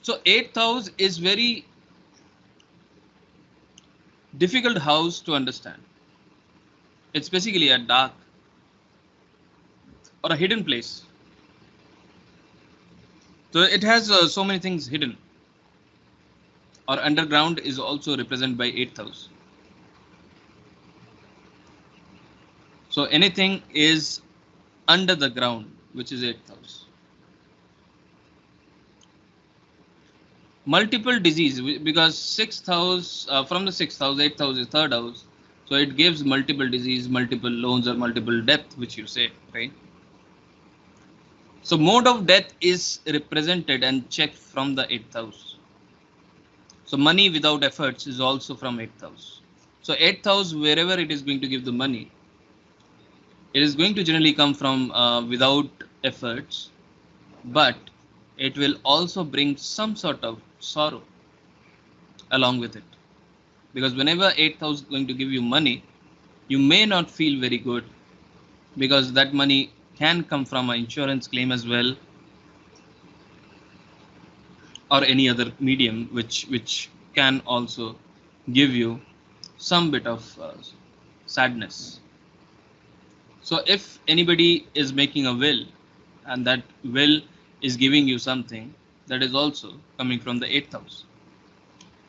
So 8th house is very difficult house to understand. It's basically a dark or a hidden place. So it has so many things hidden. Or underground is also represented by 8th house. So anything is under the ground, which is 8th house. Multiple disease, because 6th house, from the 6th house, 8th house is 3rd house. So it gives multiple disease, multiple loans, or multiple death, which you say, right? So mode of death is represented and checked from the 8th house. So money without efforts is also from 8th house. So 8th house, wherever it is going to give the money, it is going to generally come from without efforts, but it will also bring some sort of sorrow along with it. Because whenever 8th house is going to give you money, you may not feel very good, because that money can come from an insurance claim as well, or any other medium which can also give you some bit of sadness. So if anybody is making a will, and that will is giving you something, that is also coming from the 8th house.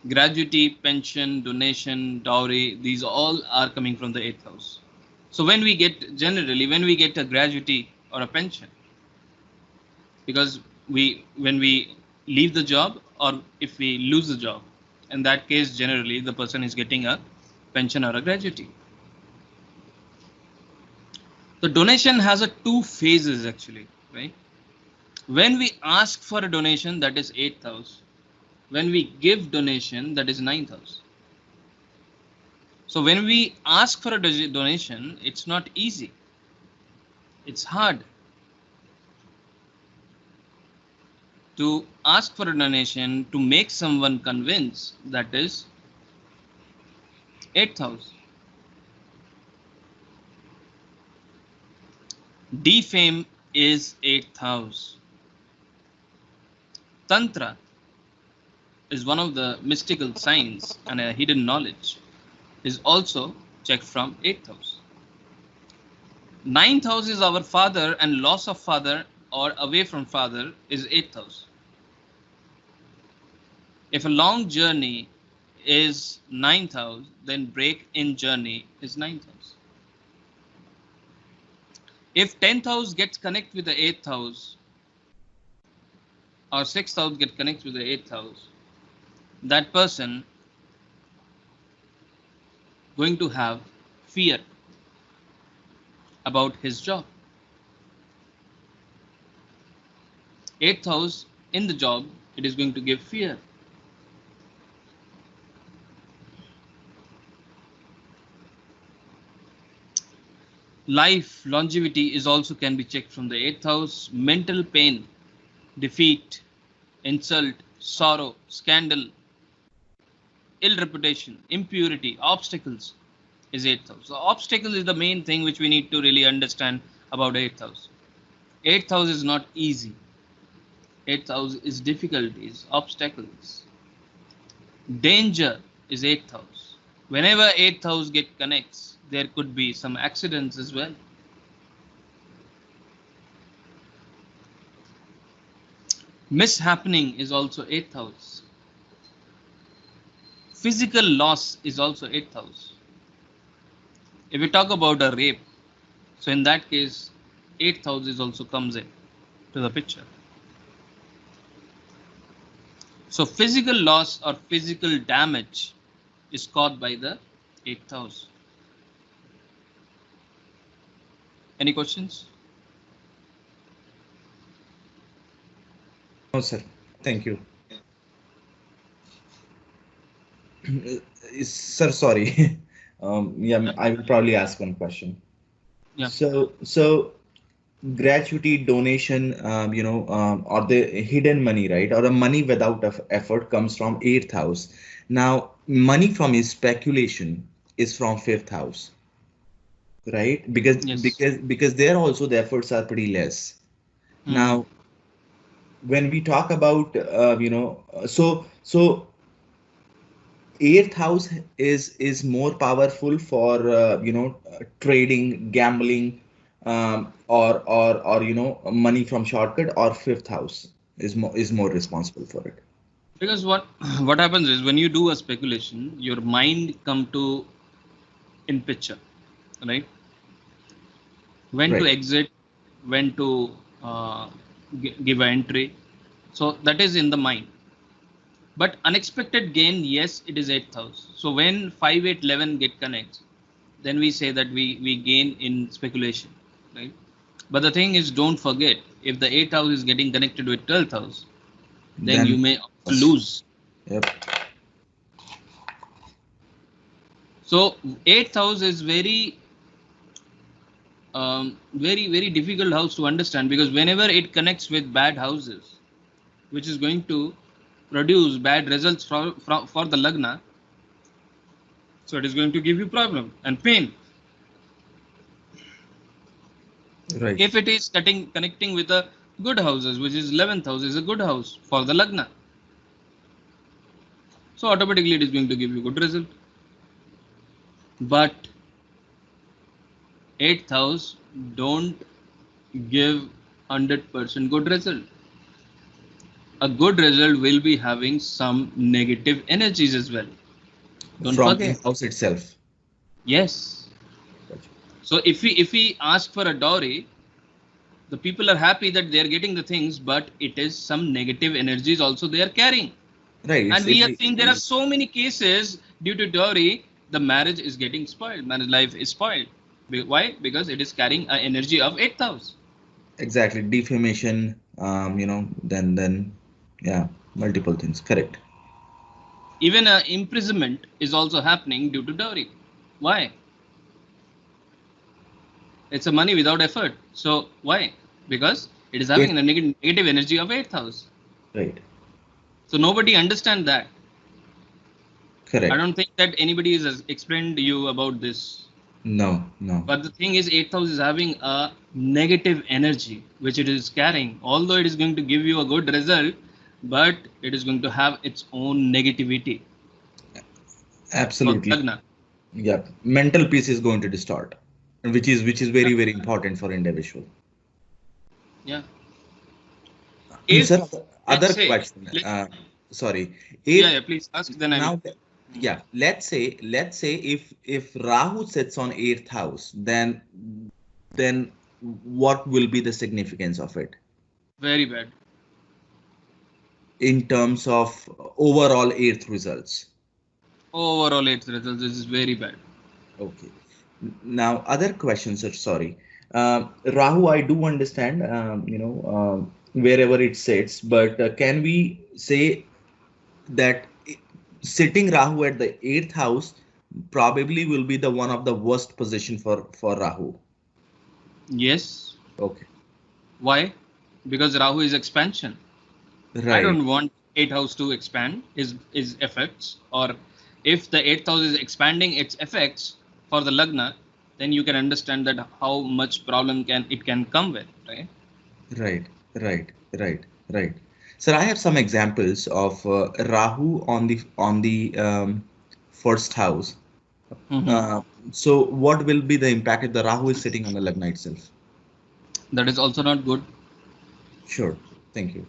Gratuity, pension, donation, dowry, these all are coming from the 8th house. So when we get a gratuity or a pension, because when we leave the job, or if we lose the job, in that case generally the person is getting a pension or a gratuity. The donation has a two phases actually, right? When we ask for a donation, that is 8th house. When we give donation, that is 9th house. So when we ask for a donation, it's not easy. It's hard to ask for a donation, to make someone convince, that is 8th house. Defame is 8th house. Tantra is one of the mystical science and a hidden knowledge, is also checked from 8th house. 9th house is our father, and loss of father or away from father is 8th house. If a long journey is 9th house, then break in journey is 9th house. If 10th house gets connect with the 8th house, or 6th house get connected with the 8th house, that person going to have fear about his job. 8th house in the job, it is going to give fear. Life, longevity is also can be checked from the 8th house. Mental pain, defeat, insult, sorrow, scandal, ill reputation, impurity, obstacles is 8th house. So obstacles is the main thing which we need to really understand about 8th house. 8th house is not easy. 8th house is difficulties, obstacles. Danger is 8th house. Whenever 8th house get connects, there could be some accidents as well. Mishappening is also 8th house. Physical loss is also 8th house. If we talk about a rape, so in that case, 8th house is also comes in to the picture. So physical loss or physical damage is caused by the 8th house. Any questions? No, sir. Thank you. Sir, sorry. Yeah, I will probably ask one question. Yeah. So gratuity, donation, or the hidden money, right? Or the money without effort comes from 8th house. Now, money from his speculation is from 5th house, right? Because Yes. because there also the efforts are pretty less. Hmm. Now, when we talk about so eighth house is more powerful for trading, gambling, or money from shortcut, or fifth house is more responsible for it. Because what what happens is when you do a speculation, your mind come to in picture, right? When to Right. exit, when to give an entry. So that is in the mind. But unexpected gain, yes, it is 8th house. So when 5, 8, 11 get connects, then we say that we gain in speculation, right? But the thing is, don't forget, if the 8th house is getting connected with 12th house, then you Then may lose. yep. So 8th house is very difficult house to understand, because whenever it connects with bad houses, which is going to produce bad results for the lagna, so it is going to give you problem and pain. Right. If it is connecting with a good houses, which is 11th house is a good house for the lagna, so automatically it is going to give you good result. But 8th house don't give 100% good result. A good result will be having some negative energies as well. Don't From the forget. house itself. Yes. Gotcha. So if we ask for a dowry, the people are happy that they are getting the things, but it is some negative energies also they are carrying. Right. And we are seeing there are It's so many cases due to dowry, the marriage is getting spoiled, marriage life is spoiled. Why? Because it is carrying an energy of 8th house. exactly defamation. Then yeah, multiple things. Correct. Even imprisonment is also happening due to dowry. Why? It's a money without effort. So why? Because it is having It a negative energy of 8th house. right. So nobody understand that. I Correct. don't think that anybody has explained to you about this. No, no. But the thing is, 8th house is having a negative energy which it is carrying. Although it is going to give you a good result, but it is going to have its own negativity for Absolutely. Lagna. Yeah. Mental peace is going to distort, which is Yeah. very important for individual. Yeah. Sir, If let's other say, question. let, Sorry. yeah, If yeah, please ask. Then I will. now, yeah, let's say if Rahu sits on eighth house, then what will be the significance of it Very bad. in terms of overall eighth results? Overall, 8th results is very bad. Okay. Now, other questions, sir, sorry. Rahu, I do understand, wherever it sits, but can we say that sitting Rahu at the eighth house probably will be the one of the worst position for Rahu? Yes. Okay. Why? Because Rahu is expansion. I Right. don't want 8th house to expand his effects. Or if the 8th house is expanding its effects for the Lagna, then you can understand that how much problem can come with, right? Right. Right. Right. Right. Sir, I have some examples of Rahu on the first house. Mhm. Uh, so what will be the impact if the Rahu is sitting on the Lagna itself? That is also not good. Sure. Thank you.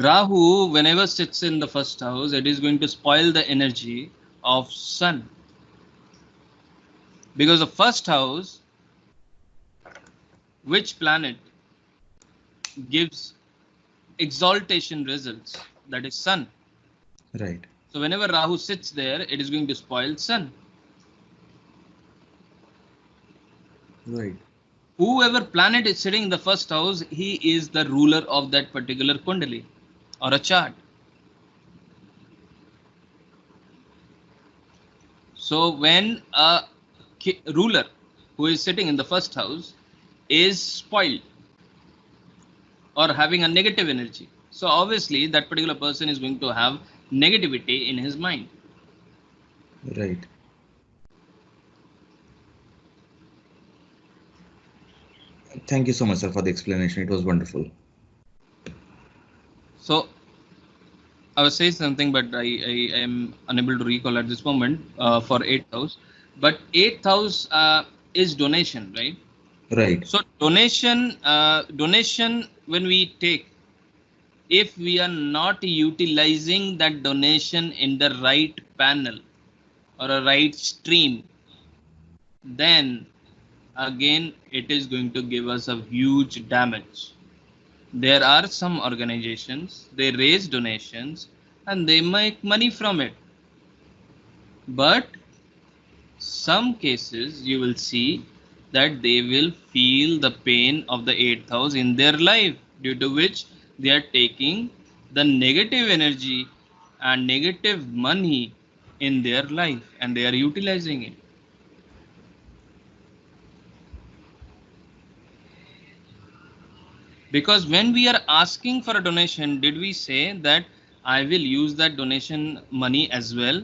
Rahu, whenever sits in the first house, it is going to spoil the energy of Sun, because the first house, which planet gives exaltation results, that is Sun. Right. So whenever Rahu sits there, it is going to spoil Sun. Right. Whoever planet is sitting in the first house, he is the ruler of that particular kundali or a chart. So when a ruler who is sitting in the first house is spoiled or having a negative energy, so obviously that particular person is going to have negativity in his mind. Right. Thank you so much, sir, for the explanation. It was wonderful. So I was saying something, but I am unable to recall at this moment for 8th house. But 8th house is donation, right? Right. So donation when we take, if we are not utilizing that donation in the right panel or a right stream, then again it is going to give us a huge damage. There are some organizations, they raise donations and they make money from it. But some cases you will see that they will feel the pain of the 8th house in their life, due to which they are taking the negative energy and negative money in their life and they are utilizing it. Because when we are asking for a donation, did we say that I will use that donation money as well?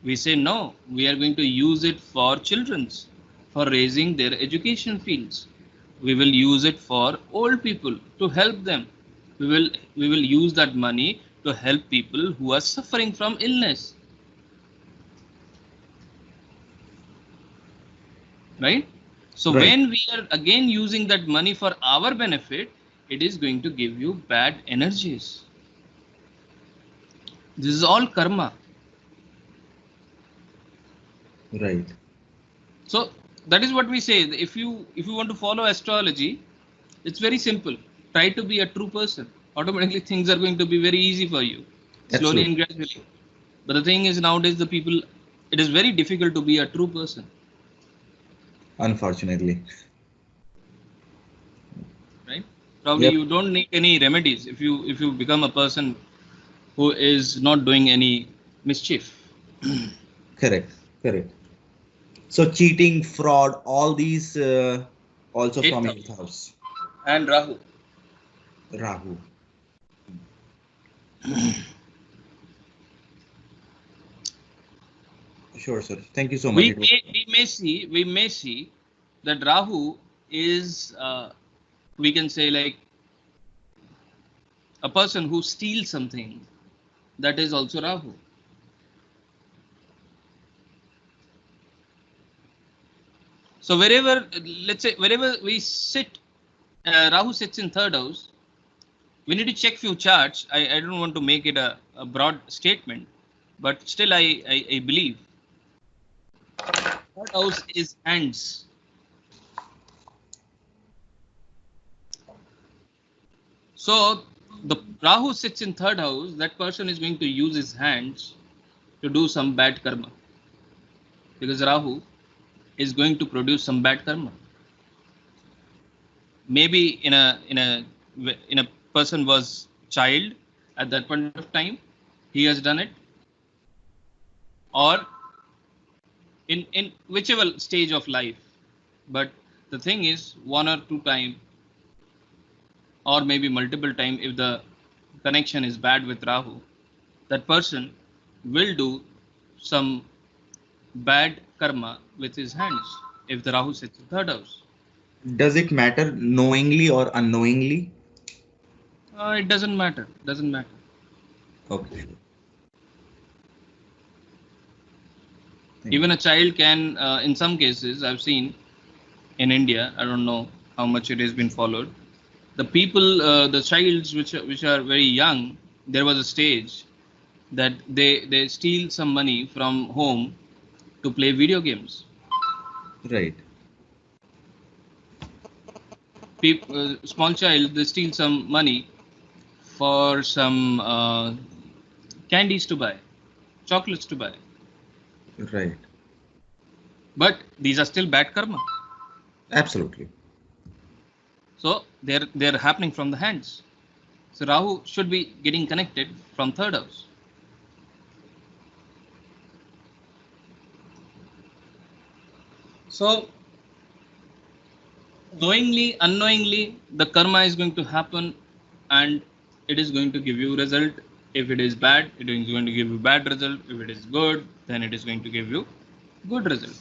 We say no, we are going to use it for children's, for raising their education fields. We will use it for old people to help them. We will use that money to help people who are suffering from illness. Right? So Right. when we are again using that money for our benefit, it is going to give you bad energies. This is all karma. Right. So that is what we say. If you want to follow astrology, it's very simple. Try to be a true person. Automatically things are going to be very easy for you, slowly and Absolutely. gradually. But the thing is, nowadays the people, it is very difficult to be a true person. Unfortunately. Right? Probably Yep. you don't need any remedies if you become a person who is not doing any mischief. Correct. Correct. So cheating, fraud, all these also from Eighth eighth house house. and Rahu. Rahu. Sure, sir. Thank you so much. We It was may we may see that Rahu is we can say like a person who steals something. That is also Rahu. So wherever, let's say, wherever we sit, Rahu sits in third house. We need to check few charts. I don't want to make it a broad statement, but still I believe third house is hands. So the Rahu sits in third house. That person is going to use his hands to do some bad karma, because Rahu is going to produce some bad karma. Maybe in a person was child at that point of time, he has done it, or in whichever stage of life. But the thing is, one or two time, or maybe multiple time, if the connection is bad with Rahu, that person will do some bad karma with his hands if the Rahu sits in third house. does it matter knowingly or unknowingly? It doesn't matter. Doesn't matter. Okay. Even a child can, in some cases, I've seen in India. I don't know how much it has been followed. The people, the childs which are very young, there was a stage that they steal some money from home to play video games. Right. People, small child, they steal some money for some candies to buy, chocolates to buy. Right. But these are still bad karma. Absolutely. So they're happening from the hands. So Rahu should be getting connected from third house. So knowingly, unknowingly, the karma is going to happen, and it is going to give you result. If it is bad, it is going to give you bad result. If it is good, then it is going to give you good result.